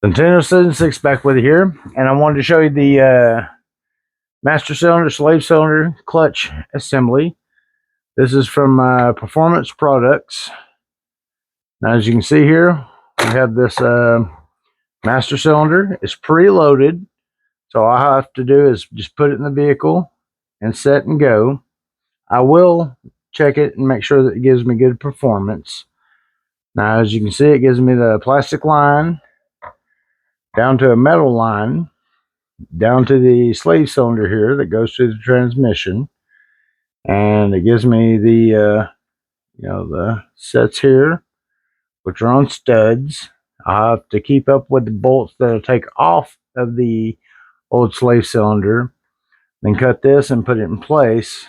Nintendo 76 back with you here, and I wanted to show you the master cylinder, slave cylinder clutch assembly. This is from Performance Products. Now, as you can see here, we have this master cylinder. It's preloaded, so all I have to do is just put it in the vehicle and set and go. I will check it and make sure that it gives me good performance. Now, as you can see, it gives me the plastic line down to a metal line, down to the slave cylinder here that goes to the transmission, and it gives me the the sets here, which are on studs. I have to keep up with the bolts that'll take off of the old slave cylinder, then cut this and put it in place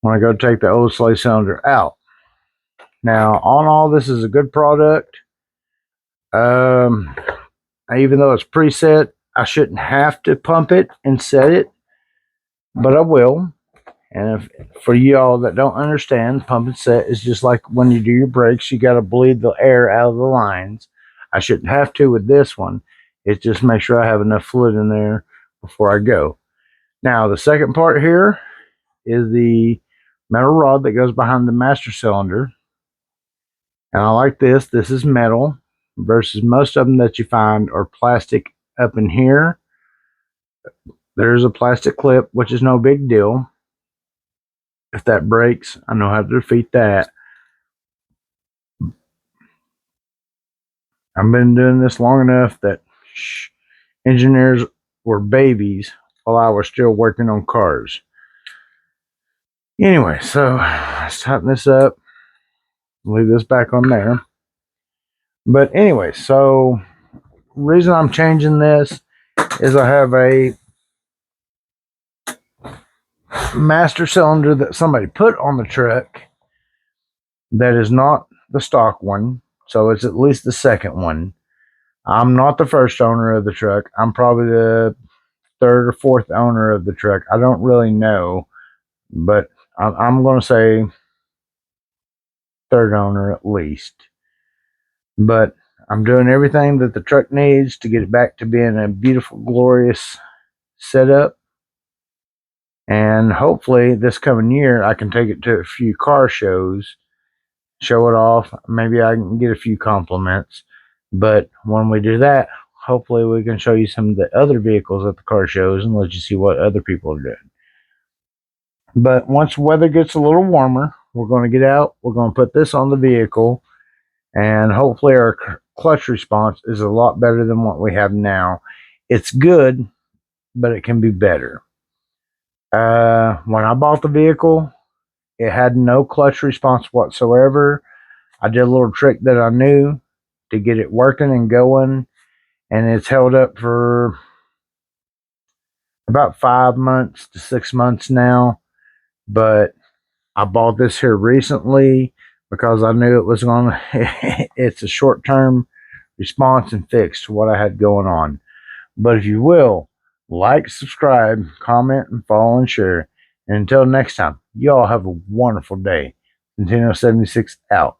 when I go take the old slave cylinder out. Now, on all, this is a good product. Even though it's preset, I shouldn't have to pump it and set it, but I will. And for y'all that don't understand, pump and set is just like when you do your brakes, you got to bleed the air out of the lines. I shouldn't have to with this one. It just makes sure I have enough fluid in there before I go. Now, the second part here is the metal rod that goes behind the master cylinder. And I like this. This is metal versus most of them that you find are plastic up in here. There's a plastic clip, which is no big deal. If that breaks, I know how to defeat that. I've been doing this long enough that engineers were babies while I was still working on cars. Anyway, so let's tighten this up. Leave this back on there. But anyway, so reason I'm changing this is I have a master cylinder that somebody put on the truck that is not the stock one, so it's at least the second one. I'm not the first owner of the truck. I'm probably the third or fourth owner of the truck. I don't really know, but I'm going to say third owner at least. But I'm doing everything that the truck needs to get it back to being a beautiful, glorious setup. And hopefully this coming year, I can take it to a few car shows, show it off. Maybe I can get a few compliments. But when we do that, hopefully we can show you some of the other vehicles at the car shows and let you see what other people are doing. But once weather gets a little warmer, we're going to get out. We're going to put this on the vehicle. And hopefully our clutch response is a lot better than what we have now. It's good, but it can be better. When I bought the vehicle, it had no clutch response whatsoever. I did a little trick that I knew to get it working and going, and it's held up for about 5 months to 6 months now. But I bought this here recently because I knew it was going to, it's a short-term response and fix to what I had going on. But if you will, like, subscribe, comment, and follow and share. And until next time, y'all have a wonderful day. Nintendo 76 out.